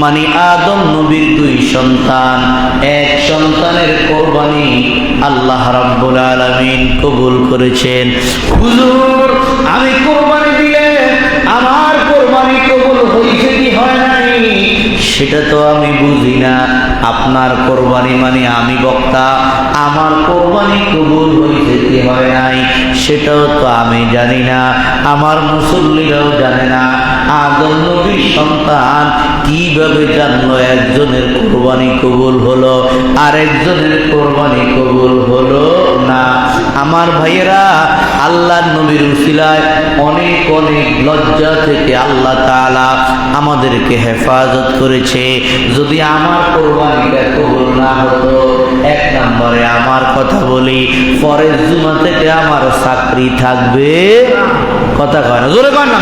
মানে আদম নবীর দুই সন্তান, এক সন্তানের কোরবানি আল্লাহ রাব্বুল আলামিন কবুল করেছেন। হুজুর, আমি কোরবানি দিলে আমার কোরবানি কবুল হয়েছে কি হয় নাই সেটা তো আমি বুঝি না। আপনার কোরবানি মানে আমি বক্তা, আমার কোরবানি কবুল হয়েছে কি হয় নাই সেটাও তো আমি জানি না, আমার মুসল্লিরাও জানে না। আদম নবীর সন্তান কিভাবে জানলো একজনের কোরবানি কবুল হলো আর একজনের কোরবানি কবুল হলো না? আমার ভাইয়েরা, আল্লাহর নবীর উসিলায় অনেক অনেক লজ্জা থেকে আল্লাহ তাআলা আমাদেরকে হেফাজত করেছে। যদি আমার কোরবানিটা কবুল না হতো, এক নম্বরে আমার কথা বলি, পরের জুমা থেকে আমার চাকরি থাকবে, কথা কয় না, জোরে কয় না,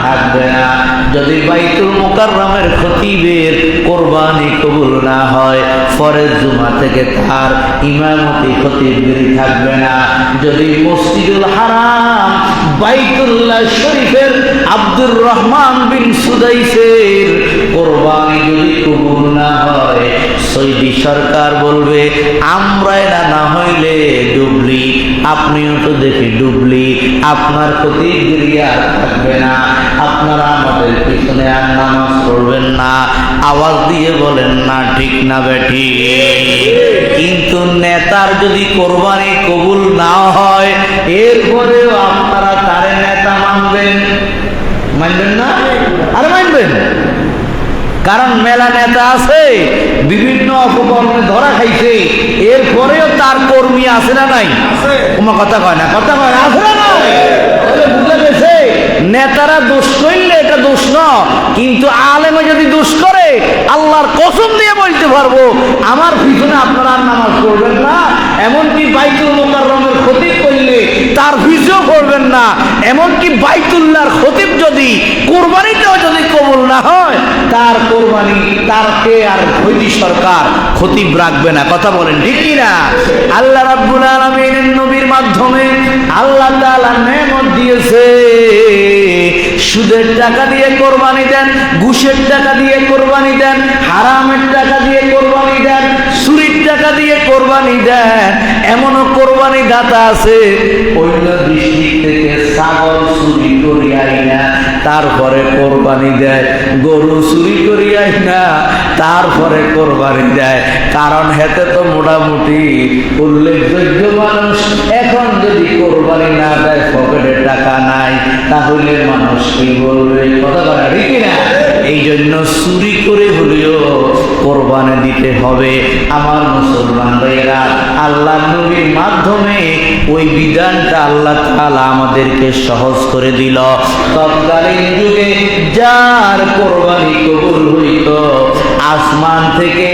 থাকবে না। যদি বাইতুল মুকাররমের খতিবের কোরবানি কবুল না হয়, পরের জুমা থেকে তার ইমামতি খতিবগিরি থাকবে না। যদি মসজিদুল হারাম বাইতুল্লাহ শরীফের আব্দুর রহমান বিন সুদাইসের কোরবানি যদি কবুল না হয়, সৌদি সরকার বলবে আমরা এরা না হইলে ডুবলি, আপনিও তো দেখি ডুবলি, আপনার খতিবগিরি আর থাকবে না, আপনারা আমাদের পিছনে আর নামাজ পড়বেন না। আওয়াজ দিয়ে বলেন না ঠিক না বেঠি? কিন্তু নেতার যদি কোরবানি কবুল না হয়, এরপরেও আপনারা তারে নেতা মানবেন? মানবেন না? আরে মানবেন, কারণ মেলা নেতা আছে বিভিন্ন অপকর্মে ধরা খাইছে, এরপরেও তার কর্মী আছে না নাই? তোমার কথা কয় না, কথা কয় না, আছে না নাই? বুঝলে গেছে, নেতারা দোষ করলে এটা দোষ না, কিন্তু আলেমে যদি দোষ করে আল্লাহর কসম দিয়ে বলতে পারবো আমার পিছনে আপনারা আর নামাজ পড়বেন না, এমনকি বাইতুল মুকাররমের খতিব করলে তার পিছনেও পড়বেন না, এমনকি বাইতুল্লাহর খতিব যদি কোরবানিতেও যদি কবুল না হয়, তার কোরবানি তারকে আর সৌদি সরকার খতিব রাখবে না। কথা বলেন ঠিক কি না? আল্লাহ রাব্বুল আলামিনের নবীর মাধ্যমে আল্লাহ তাআলা নেয়ামত দিয়েছে। সুদের টাকা দিয়ে কোরবানি দেন, ঘুষের টাকা দিয়ে কোরবানি দেন, হারামের টাকা দিয়ে কোরবানি দেন, চুরির টাকা দিয়ে কোরবানি দেন। এমনও কোরবানি দাতা আছে অন্য ডিস্ট্রিক্ট থেকে ছাগল চুরি করে আইনা তারপরে কোরবানি দেয়, গরু চুরি করে আইনা তারপরে কোরবানি দেয়। কারণ হেতে তো মোটামুটি উল্লেখযোগ্য মানুষ। এখন যদি কোরবানি না দেয়, পকেটে টাকা নাই, তাহলে মানুষ কি বলবে? কথা বলা ঠিক না? এই জন্য চুরি করে হলেও কোরবানি দিতে হবে। আমার মুসলমান ভাইয়েরা, আল্লাহ নবীর মাধ্যমে ওই বিধানটা আল্লাহ তাআলা আমাদেরকে সহজ করে দিল। তৎকালীন যুগে যার কোরবানি কবুল হইত, আসমান থেকে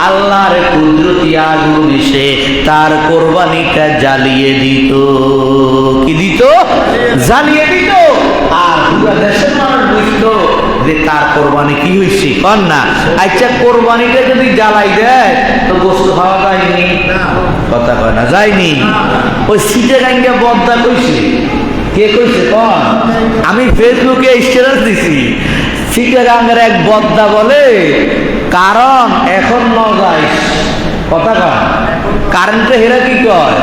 আল্লাহর কুদরতি আগুন এসে তার কোরবানিটা জ্বালিয়ে দিত। কি দিত? জ্বালিয়ে দিত। আর পুরো দেশের মানুষ বুঝতো যে তার কোরবানি কি হয়েছে। কর না, আচ্ছা কোরবানিটা যদি জ্বালাই দেয় তো গোশত খাওয়া যায়নি? কথা কয় না, যায়নি। ওই সিটে গাঙ্গা বদদা কইছে, কে কইছে কন? আমি ফেসবুকে স্ট্যাটাস দিছি, চিটাগাঙ্গের এক বদ্দা বলে কারণ এখন ন যায়, কথা কয় কারেন্টে হেরা কি কয়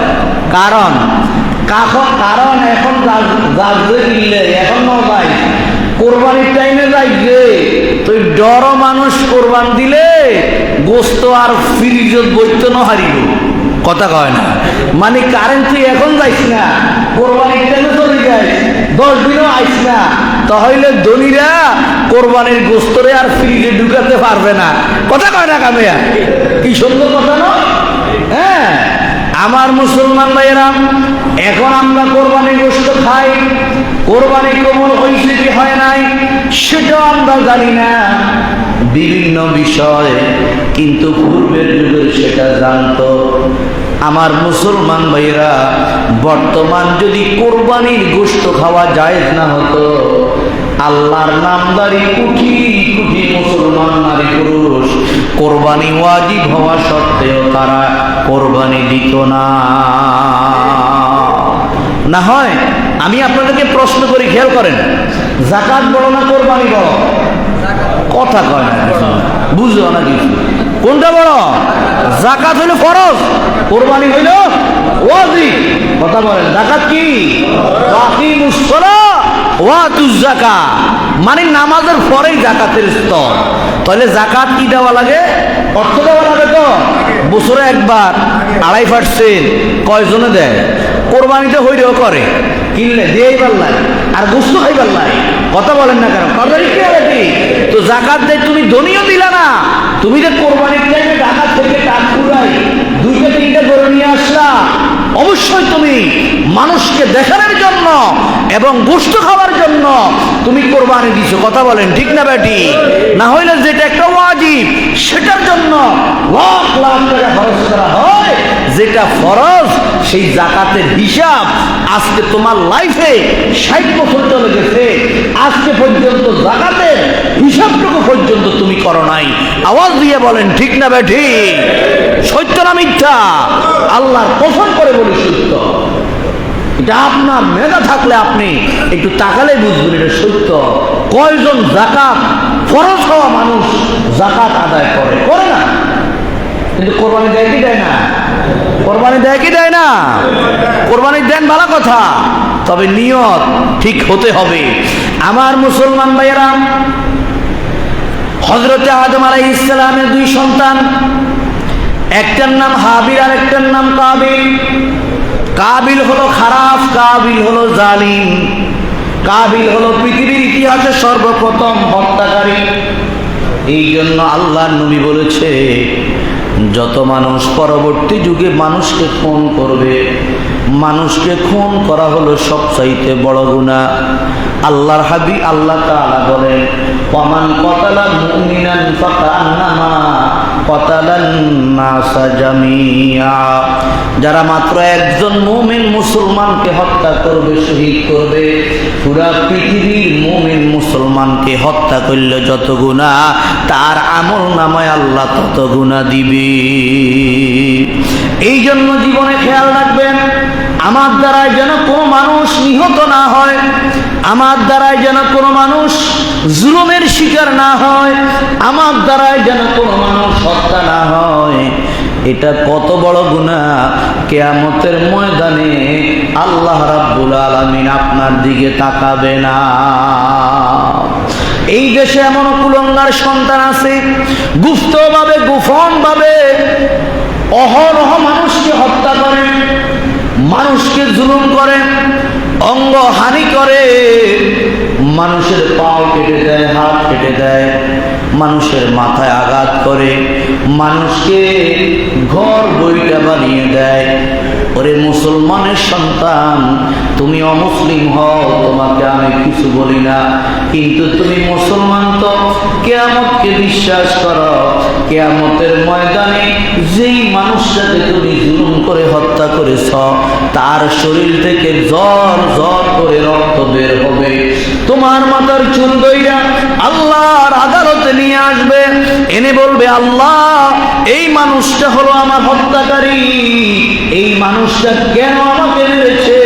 কারণ কারণ এখন যাচ্ছে কিনলে এখন ন যায়, কোরবানির টাইমে যাইছে তুই ডর মানুষ কোরবান দিলে গোস্ত আর ফ্রিজত বইতে ন হারিব। কথা কয় না, মানে কারেন্ট তুই এখন যাইস না, কোরবানির টাইমে চলে যাই, 10 দিনও আইস না, তাহলে ধনীরা কোরবানির গোস্তরে আর ফ্রিজে ঢুকাতে পারবে না। কথা কয় না কামিয়া? কি সুন্দর কথা নয়? হ্যাঁ, আমার মুসলমান ভাইয়েরা, এখন আমরা কোরবানির গোস্ত খাই, কোরবানি কবুল হয়েছে কি হয় নাই সেটাও আমরা জানি না, বিভিন্ন বিষয়, কিন্তু পূর্বের যুগে সেটা জানতো। আমার মুসলমান ভাইয়েরা, বর্তমান যদি কোরবানির গোশত খাওয়া জায়েজ না হতো, আল্লাহর নামদারি কোটি কোটি মুসলমান নারী পুরুষ কোরবানি ওয়াজিব হওয়া সত্ত্বেও তারা কোরবানি দিত না। না হয় আমি আপনাদেরকে প্রশ্ন করি, খেয়াল করেন, যাকাত বড় না কোরবানি বড়? কথা কয় না, বুঝলো না কিছু। কোনটা বড়? যাকাত হইল ফরজ, কোরবানি হইল ওয়াজিব। কথা বলেন, যাকাত কি? ওয়াকিমুস সালাহ ওয়া আতুজ যাকাত, মানে নামাজের পরেই যাকাতের স্তর। তাহলে যাকাত কি দেওয়া লাগে? অর্থ দেওয়া লাগে। তো বছরে একবার 2.5% কয়জনে দেয়? কোরবানিতে হইলেও করে, কিনলে দিয়েই পারলাই আর গোস্ত খাই পারলাই। কথা বলেন না কেন? তো যাকাত দেয়, তুমি ধনীও দিলা না, তুমি যে কোরবানির টাইমে ঢাকা থেকে টাকুরাই 2-3টা গরু নিয়ে আসলা, অবশ্যই তুমি মানুষকে দেখানোর জন্য এবং গোস্ত খাওয়ার জন্য তুমি কোরবানি দিছো। কথা বলেন ঠিক না বেটি? না হইলে যেটা একটা ওয়াজিব সেটার জন্য লাখ লাখ টাকা খরচ করা হয়, যেটা ফরজ সেই যাকাতের হিসাব আজকে তোমার লাইফে 60 বছর চলে গেছে, আজকে পর্যন্ত যাকাতের হিসাবটুকু পর্যন্ত তুমি করো নাই। আওয়াজ দিয়ে বলেন ঠিক না বেটি? সত্য না মিথ্যা? আল্লাহর কসম করে বলি সত্য। এটা আপনার মেধা থাকলে আপনি একটু তাকালে বুঝবেন এটা সত্য। কয়জন যাকাত ফরজ হওয়া মানুষ যাকাত আদায় করে? করে না। কিন্তু কোরবানি দেয় কি দেয় না? কোরবানি দেয় কি দেয় না? কোরবানি দেন, ভালো কথা, তবে নিয়ত ঠিক হতে হবে। আমার মুসলমান ভাইয়েরা, হযরতে আদম আলাইহিস সালামের 2 সন্তান, একটার নাম হাবিল আর একটার নাম কাবিল। কাবিল হলো খারাপ, কাবিল হলো জালিম। কাবিল হলো পৃথিবীর ইতিহাসে সর্বপ্রথম হত্যাকারী। এই জন্য আল্লাহর নবী বলেছে, যত মানুষ পরবর্তী যুগে মানুষকে খুন করবে, মানুষকে খুন করা হলো সবচাইতে বড় গুনাহ। আল্লাহর হাবিব আল্লাহ তাআলা বলেন, ওয়ামান কাতালা মুমিনান ফাকান্নামা কাতালান নাসা জামিয়া। যারা মাত্র একজন মুমিন মুসলমানকে হত্যা করবে, শহীদ করবে, পুরা পৃথিবীর মুমিন মুসলমানকে হত্যা করলে যত গুনাহ, তার আমল নামায় আল্লাহ তত গুনাহ দিবে। এই জন্য জীবনে খেয়াল রাখবেন, আমার দ্বারায় যেন কোনো মানুষ নিহত না হয়, আমার দ্বারায় যেন কোনো মানুষ জুলুমের শিকার না হয়, আমার দ্বারায় যেন কোনো মানুষ হত্যা না হয়। এটা কত বড় গুনাহ, কিয়ামতের ময়দানে আল্লাহ রাব্বুল আলামিন আপনার দিকে তাকাবে না। এই দেশে এমন কুলঙ্গার সন্তান আছে, গুপ্তভাবে গোপনভাবে অহরহ মানুষকে হত্যা করে, মানুষকে জুলুম করে, অঙ্গ হানি করে, মানুষের পাও কেটে দেয়, হাত কেটে দেয়, মানুষের মাথায় আঘাত করে, মানুষকে ঘর বইটা বানিয়ে দেয়। ওরে মুসলমানের সন্তান, তুমি অমুসলিম হও, তোমাকে আমি কিছু বলি না, কিন্তু তুমি মুসলমান তো কিয়ামতকে বিশ্বাস করো। কিয়ামতের ময়দানে যেই মানুষটাকে তুমি জুলুম করে হত্যা করেছ, তার শরীর থেকে জ্বর জ্বর করে রক্ত বের হবে। তোমার মাথার চুল দইরা আল্লাহর আদালতে নিয়ে আসবে, এনে বলবে, আল্লাহ, এই মানুষটা হলো আমার হত্যাকারী, এই মানুষটা কেন আমাকে মেরেছে?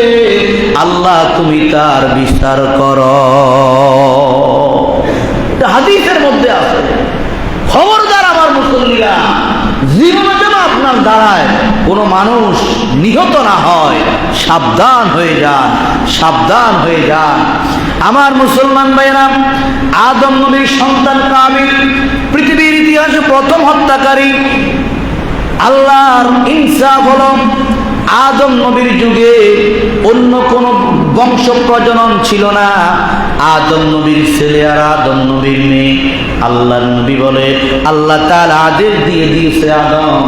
আল্লাহ, তুমি তার বিচার করো। হাদিসের মধ্যে আছে। খবরদার আমার মুসল্লিরা, জীবনে যেন আপনার দ্বারায় কোনো মানুষ নিহত না হয়, সাবধান হয়ে যান, সাবধান হয়ে যান। আমার মুসলমান ভাইয়েরা, আদম নবীর সন্তান কাবিল পৃথিবীর ইতিহাসে প্রথম হত্যাকারী। আল্লাহর ইনসাফ হলো, আদম নবীর যুগে অন্য কোন বংশ প্রজনন ছিল না। আদম নবীর ছেলে আর আদম নবীর মেয়ে। আল্লাহর নবী বলে, আল্লাহ তাআলা আদেশ দিয়ে দিয়েছে, আদম,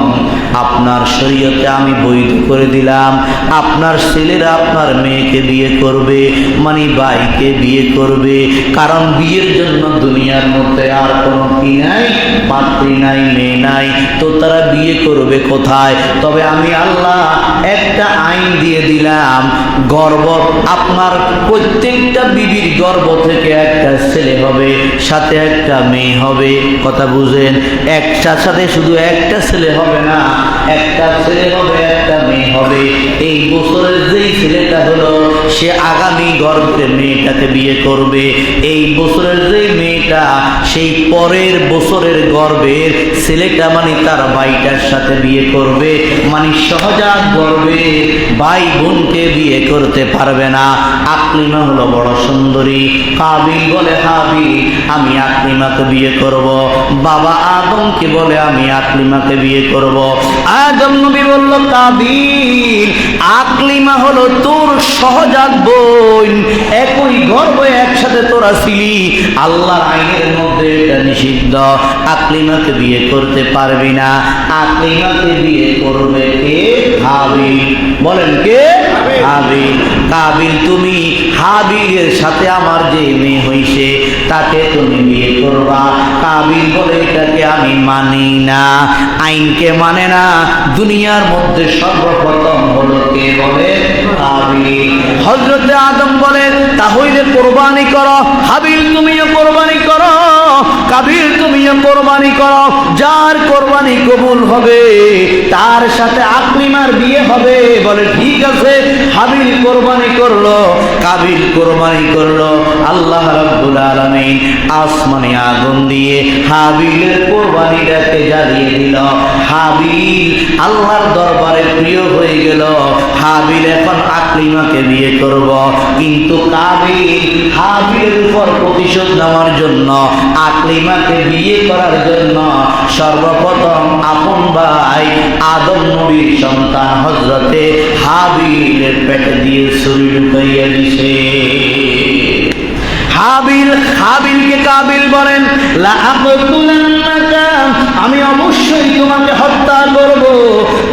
আপনার শরীয়তে আমি বৈধ করে দিলাম, আপনার ছেলেরা আপনার মেয়েকে বিয়ে করবে, মানে ভাইকে বিয়ে করবে। কারণ বিয়ের জন্য দুনিয়ার মধ্যে আর কোনো কি নাই, পাত্রী নাই, মেয়ে নাই, তো তারা বিয়ে করবে কোথায়? তবে আমি আল্লাহ একটা আইন দিয়ে দিলাম, গর্ভ, আপনার প্রত্যেকটা বিবির গর্ভ থেকে একটা ছেলে হবে, সাথে একটা মেয়ে হবে। কথা বুঝেন? একটার সাথে শুধু একটা ছেলে হবে না, একটা ছেলে হবে, একটা মেয়ে হবে। এই বছরের যেই ছেলেটা হলো, সে আগামী গর্ভে মেয়েটাকে বিয়ে করবে। এই বছরের যেই মেয়ে ছেলেটা সেই পরের বছরের গর্ভের ছেলেটা মানে তার ভাইটার সাথে বিয়ে করবে, মানে সহজাত গর্ভে ভাই বোনকে বিয়ে করতে পারবে না। আকলিমা হলো বড় সুন্দরী। কাবিল বলে হাবিল আমি আকলিমাকে বিয়ে করব। বাবা আদমকে বলে আমি আকলিমাকে বিয়ে করব। আদম নবী বলল কাবিল আকলিমা হলো তোর সহজাত বোন, একই গর্ভে একসাথে তোরা ছিলি, আল্লাহর আইনের মধ্যে এটা নিষিদ্ধ, আকলিমাকে বিয়ে করতে পারবি না। আকলিমাকে বিয়ে করবে কে? হাবিল। বলেন কে? হাবিল। কাবিল তুমি হাবিলের সাথে আমার যে মেয়ে হইছে তাকে তুমি বিয়ে করবা। কাবিল বলে এটাকে আমি মানি না, আইনকে মানে না। দুনিয়ার মধ্যে সর্বপ্রথম হলো কে? বলে কাবিল। হযরতে আদম বলেন তাহলে কোরবানি করো। হাবিল তুমিও কোরবানি করো, কাবিল তুমিও কোরবানি করো। যার কোরবানি কবুল হবে তার সাথে আকলিমার বিয়ে হবে। বলে ঠিক আছে। হাবিল কোরবানি করলো, কাবিল কোরবানি করলো। আল্লাহ রাব্বুল আলামিন আসমানে আগুন দিয়ে হাবিলের কোরবানিটাকে জ্বালিয়ে দিল। হাবিল আল্লাহর দরবারে প্রিয় হয়ে গেল। হাবিল এখন আকলিমাকে বিয়ে করব, কিন্তু কাবিল হাবিলের উপর প্রতিশোধ নেওয়ার জন্য, আকলিমাকে বিয়ে করার জন্য সর্বপ্রথম আপন ভাই আদম নবীর সন্তান হযরতে হাবিলের পেটে দিয়ে ছুরি ঢুকাইয়া দিছে। হাবিলকে কাবিল বলেন লা আকতুলান্নাকা, আমি অবশ্যই তোমাকে হত্যা করব।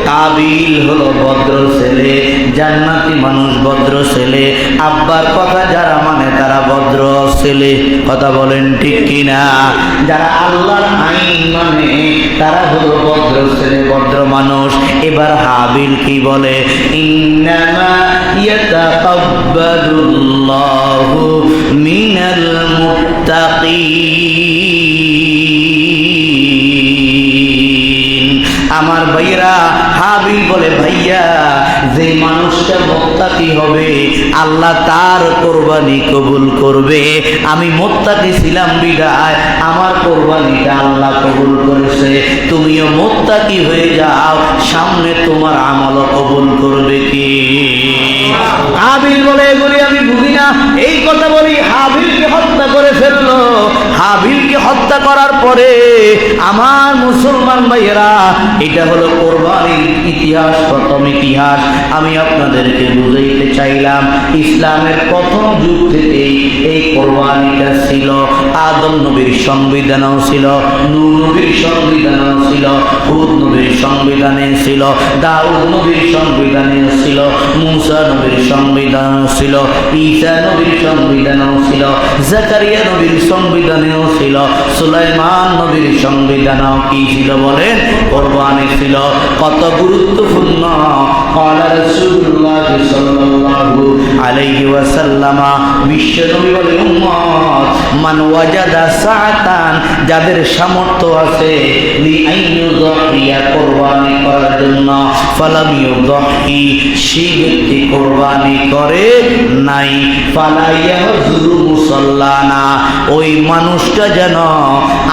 কাবিল হলো ভদ্র ছেলে, জান্নাতি মানুষ, ভদ্র ছেলে। আব্বার কথা যারা মানে তারা ভদ্র ছেলে। কথা বলেন ঠিক কিনা? যারা আল্লাহর আইন মানে তারা হলো ভদ্র ছেলে, ভদ্র মানুষ। এবার হাবিল কি বলে? ইন্নামা ইয়াতাকাব্বালুল্লাহু মিনাল মুত্তাকিন। আমার ভাইরা, হাবিল বলে ভাইয়া যে মানুষটা মুত্তাকি হবে আল্লাহ তার কোরবানি কবুল করবে। আমি মুত্তাকি ছিলাম বিদায় আমার কোরবানিটা আল্লাহ কবুল করেছে। তুমিও মুত্তাকি হয়ে যাও, সামনে তোমার আমলও কবুল করবে কি? হাবিল বলে এগুলি আমি বুঝি না, এই কথা বলি হাবিলকে হত্যা করে ফেললো। হাবিলকে হত্যা করার পরে আমার মুসলমান ভাইয়েরা, এটা হলো কোরবানির ইতিহাস, প্রথম ইতিহাস। আমি আপনাদেরকে বুঝাইতে চাইলাম ইসলামের প্রথম যুগ থেকেই এই কোরবানিটা ছিল। আদম নবীর সংবিধানও ছিল, নূহ নবীর সংবিধানও ছিল, হুদ নবীর সংবিধানে ছিল, দাউদ নবীর সংবিধানে ছিল, মুসা নবীর সংবিধানও ছিল, ঈসা নবীর সংবিধানও ছিল, জাকারিয়া নবীর সংবিধানেও ছিল, সুলাইমান নবীর সংবিধানও কি ছিল বলেন? কোরবানি ছিল। কত গুরুত্বপূর্ণ। ক্বালা রাসূলুল্লাহ সাল্লাল্লাহু আলাইহি ওয়াসাল্লাম, বিশ্ব নবী বলে উম্মত মান ওয়াজাদা সাআতান, যাদের সামর্থ্য আছে লিআইয়ুযহিয়া কোরবানি করার জন্য, ফালাম ইউযহি, সেই ব্যক্তি কোরবানি করে নাই, ফালা ইয়াহজুরু মুসাল্লানা, ওই মানুষটা যেন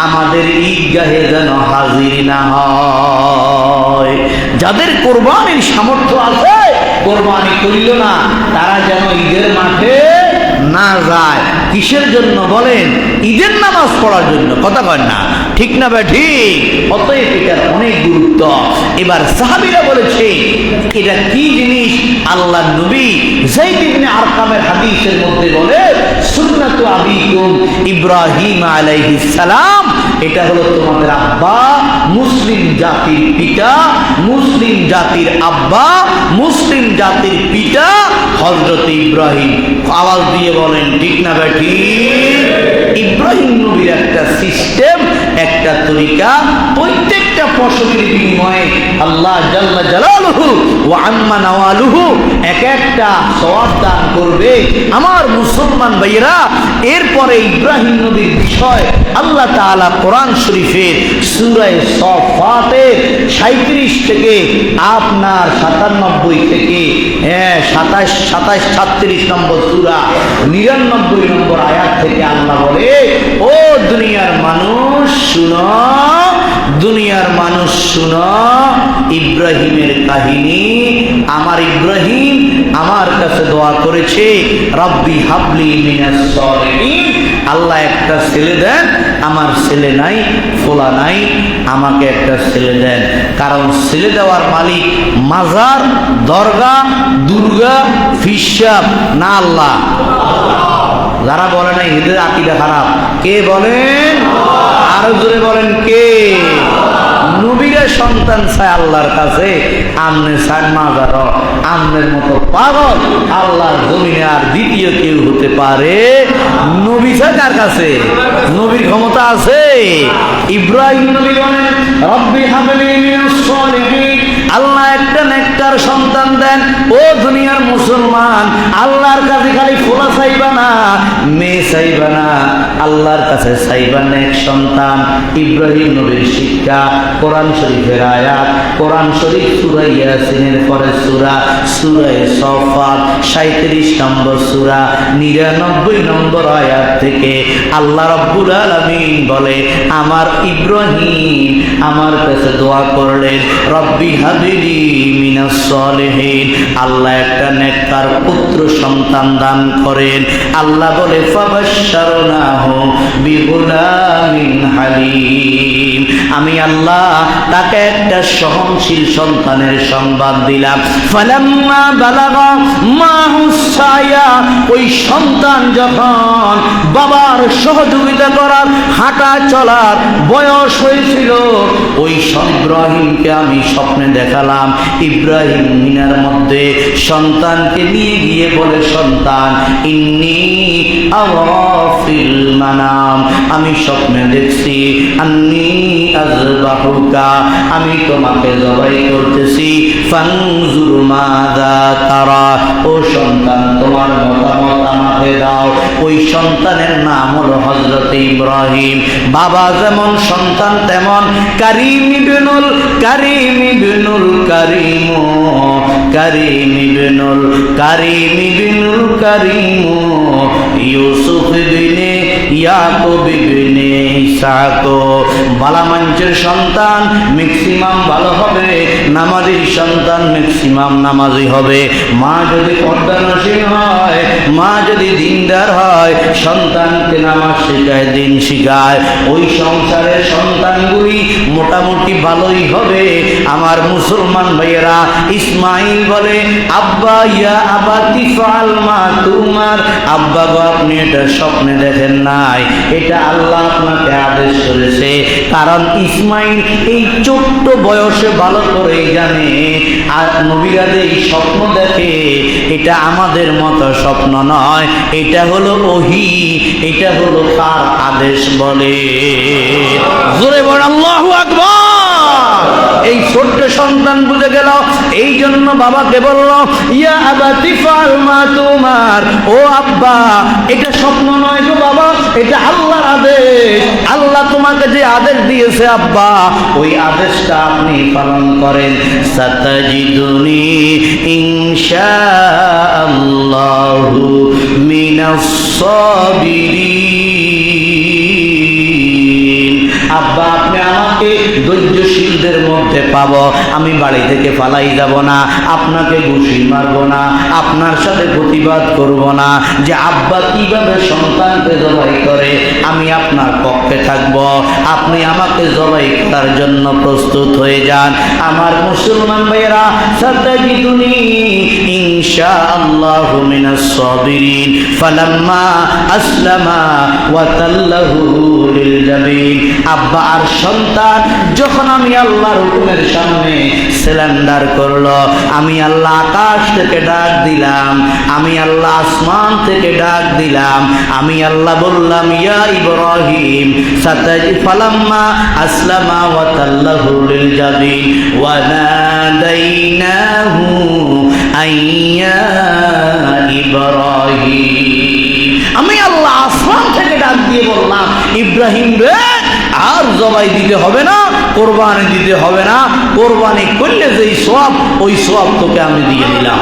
আমাদের ঈদগাহে যেন হাজির না হয়। যাদের কোরবানির সামর্থ্য আছে কোরবানি করিল না, তারা যেন ঈদের মাঠে না যায়। কিসের জন্য বলেন? ঈদের নামাজ পড়ার জন্য। কথা কয় না, ঠিক না ভাই? ঠিক। অতএব এটার অনেক গুরুত্ব। এবার সাহাবীরা বলেছে এটা কি জিনিস? আল্লাহ নবী যায়েদ ইবনে আরকামের হাদিসের মধ্যে বলে সুন্নাতু আবিকুম ইব্রাহিম আলাইহিস সালাম, এটা হলো তোমাদের আব্বা, মুসলিম জাতির পিতা, মুসলিম জাতির আব্বা, মুসলিম জাতির পিতা হযরত ইব্রাহিম। আওয়াজ দিয়ে বলেন ঠিক না ভাই? ঠিক। ইব্রাহিম নবীর একটা সিস্টেম, একটা তরিকা, প্রত্যেকটা ফসলের বিনিময়ে আল্লাহ জাল্লা জালালুহু ওয়া আম্মা নাওয়ালুহু এক একটা সওয়াব দান করবে। আমার মুসলমান ভাইয়েরা, এরপরে ইব্রাহিম নবীর বিষয় আল্লাহ তাআলা কোরআন শরীফের সূরা সফাতের 37 থেকে আপনার 97 থেকে 27, 36 নম্বর সূরা 99 নম্বর আয়াত থেকে আল্লাহ বলে, ও শুনো, দুনিয়ার মানুষ শুনো, ইব্রাহিমের কাহিনী। আমার ইব্রাহিম আমার কাছে দোয়া করেছে, রব্বি হাবলি মিনাস সালিহিন, আল্লাহ একটা ছেলে দেন, আমার ছেলে নাই, ফোলা নাই, আমাকে একটা ছেলে দেন। কারণ ছেলে দেওয়ার মালিক মাজার, দরগা, দুর্গা, ফিসাব না আল্লাহ। যারা বলে না এদের আকীদা খারাপ, কে বলেন? আরো জোরে বলেন কে? নবীরা সন্তান চায় আল্লাহর কাছে, আমনে চান মাজার। আমনের মতো পাগল আল্লাহর জমিনে আর দ্বিতীয় কেউ হতে পারে? নবী চায় কার কাছে? নবীর ক্ষমতা আছে। ইব্রাহিম নবী বলেন, রব্বি হাবলি মিনাস সালিহিন, আল্লাহ একটা নেককার সন্তান দেন। ও দুনিয়ার মুসলমান, আল্লাহর কাছে খালি ফোলা চাইবা না, মেয়ে চাইবা না, আল্লাহর কাছে চাইবা নেক সন্তান। ইব্রাহিম নবীর শিক্ষা, কোরআন শরীফের আয়াত, কোরআন শরীফ সূরা ইয়াসিনের পরে সূরা সফাত 37 নম্বর সূরা 99 নম্বর আয়াত থেকে আল্লাহ রাব্বুল আলামিন বলে, আমার ইব্রাহিম আমার কাছে দোয়া করলেন, রব্বি হাবলি মিনাস সালিহিন, আল্লাহ একটা নেককার পুত্র সন্তান দান করেন। আল্লাহ বলে, ফাবাশশারনাহু বিগুলামিন হালিম, আমি আল্লাহ তাকে একটা সহনশীল সন্তানের সংবাদ দিলাম। ফালাম্মা বালাগা মাহুস সায়া, ওই সন্তান যখন বাবার সহযোগিতা করার, হাঁটা চলার বয়স হয়েছিল, ওই ইব্রাহিমকে আমি স্বপ্নে দেখালাম। ইব্রাহিম মিনার মধ্যে সন্তানকে নিয়ে গিয়ে বলে, সন্তান, ইন্নী আরা ফিল মানাম, আমি স্বপ্নে দেখছি, আন্নী আযবাহুকা, আমি তোমাকে জবাই করতেছি, ফানজুর মাযা তারা, ও সন্তান তোমার মতামত আমাকে দাও। ওই সন্তানের নাম হলো হযরত ইব্রাহিম। বাবা যেমন সন্তান তেমন, কারীম ইবনুল কারীম ইবনুল কারীম, কারীম ইবনুল কারীম ইবনুল কারীম, ইউসুফ ইবনে ইয়াকুব ইবনে ইসহাক। বালা মানুষের সন্তান ম্যাক্সিমাম ভালো হবে, নামাজির সন্তান ম্যাক্সিমাম নামাজি হবে। মা যদি পর্দানশীল হয়, মা যদি দিনদার হয়, সন্তানকে নামাজ শেখায়, দিন শেখায়, ওই সংসারের সন্তানগুলি মোটামুটি ভালোই হবে। আমার মুসলমান ভাইয়েরা, ইসমাইল বলে, আব্বা ইয়া আবাতি ফাল মা তুমার, আব্বা গো আপনি এটা স্বপ্নে দেখেন নাই, এটা আল্লাহ আপনাকে আদেশ করেছে। কারণ ইসমাইল এই ছোট্ট বয়সে ভালো করেই জানে, আর নবীরা যে এই স্বপ্ন দেখে, এটা আমাদের মতো স্বপ্ন নয়, এটা হলো ওহী, এটা হলো কার আদেশ বলে? জোরে বল আল্লাহু আকবার। এই ছোট্ট সন্তান বুঝে গেল, এই জন্য বাবাকে বলল, ইয়া আবাতি ফাল মা তুমার, ও আব্বা এটা স্বপ্ন নয় গো বাবা, এটা আল্লাহর আদেশ। আল্লাহ তোমাকে যে আদেশ দিয়েছে আব্বা, ওই আদেশটা আপনি পালন করেন। সাতাজিদুনি ইনশাআল্লাহু মিনাস সাবিরিন, আব্বা আপনি আমাকে ধৈর্যশীলদের মধ্যে পাবো, আমি বাড়ি থেকে পালাই যাব না, আপনাকে ঘুষি মারবো না, আপনার সাথে প্রতিবাদ করব না যে আব্বা কিভাবে সন্তানকে জবাই করে, আমি আপনার পক্ষে থাকব, আপনি আমাকে জবাই করার জন্য প্রস্তুত হয়ে যান। আমার মুসলমান ভাইয়েরা, সাতাজিদুনি ইনশাআল্লাহু মিনাস সাবিরিন, ফালাম্মা আসলামা ওয়া তাল্লাহু লিল জাবিন, আব্বা আর সন্তান যখন আমি আল্লাহর হুকুমের সামনে সিলিন্ডার করলো, আমি আল্লাহ আকাশ থেকে ডাক দিলাম, আমি আল্লাহ আসমান থেকে ডাক দিলাম, আমি আল্লাহ বললাম, ইয়া ইব্রাহিম সাতাজি, ফালাম্মা আসলামা ওয়া তাল্লাহু লিল জাবিন ওয়া নাদাইনাহু আইয়া ইব্রাহিম, আমি আল্লাহ আসমান থেকে ডাক দিয়ে বললাম, ইব্রাহিম রে, আর জবাই দিতে হবে না, কোরবানি দিতে হবে না, কোরবানি করলে যেই সওয়াব, ওই সওয়াব তোকে আমি দিয়ে দিলাম।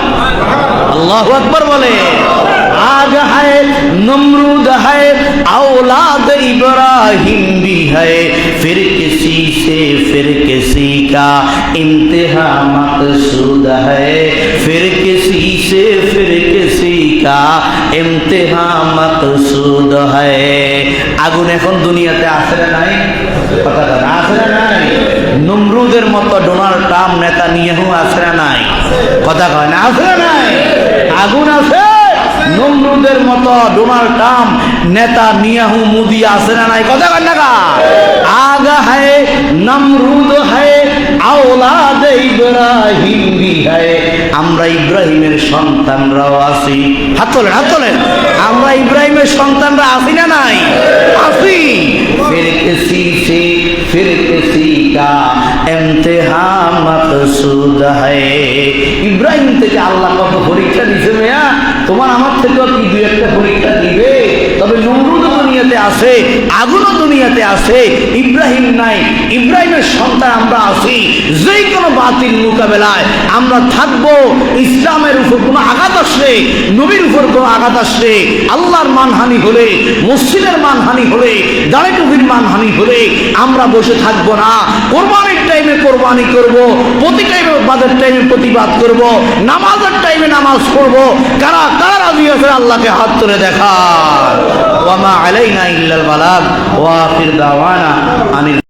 আল্লাহু আকবার বলে। আজ হায় নমরুদ হায় औलाद इब्राहिम भी है, फिर किसी से फिर किसी का इंतहा मकसूद है, फिर किसी से फिर किसी का इंतहा मकसूद है। আগুন এখন দুনিয়াতে আছে না নাই? কথা বলেন, আছে না নাই? নমরুদের মতো ডোনাল্ড ট্রাম্প নেতানিয়াহু আছে না নাই? কথা কয় না, আছে না নাই? আগুন আছে। নমরুদের মতো ডোনাল্ড ট্রাম্প নেতানিয়াহু মোদি আছে না নাই? কথা কয় না কা? আগা है नमरूद है औलाद इब्राहिम भी है। আমরা ইব্রাহিমের সন্তানরাও আছি। হাত তোলেন, হাত তোলেন। আমরা ইব্রাহিমের সন্তানরা আছি না নাই? আছি। फिर किसी से फिर किसी का इम्तिहान मकसूद है। ইব্রাহিম থেকে আল্লাহ কত পরীক্ষা দিয়েছে মেয়া, তোমার আমার থেকেও কি দুই একটা পরীক্ষা দিবে। তবে নমরুদও দুনিয়াতে আছে, আগুনও দুনিয়াতে আছে, ইব্রাহিম নাই। ইব্রাহিমের সন্তান আমরা আছি। যে কোনো বাতিল মোকাবেলায় আমরা থাকবো। ইসলামের উপর কোনো আঘাত আসলে, নবীর উপর কোনো আঘাত আসলে, আল্লাহর মানহানি হলে, মসজিদের মানহানি হলে, দাড়ি টুপির মানহানি হলে আমরা বসে থাকবো না। কোরবানির টাইমে কোরবানি করব, প্রতিটা বাদের টাইমে প্রতিবাদ করব, নামাজের টাইমে নামাজ পড়ব। কারা কারা রাজি আছে আল্লাহকে হাত তুলে দেখা। ওয়া মা আলাইনা ইল্লাল বালাগ ওয়া আখির দাওয়ানা আনিল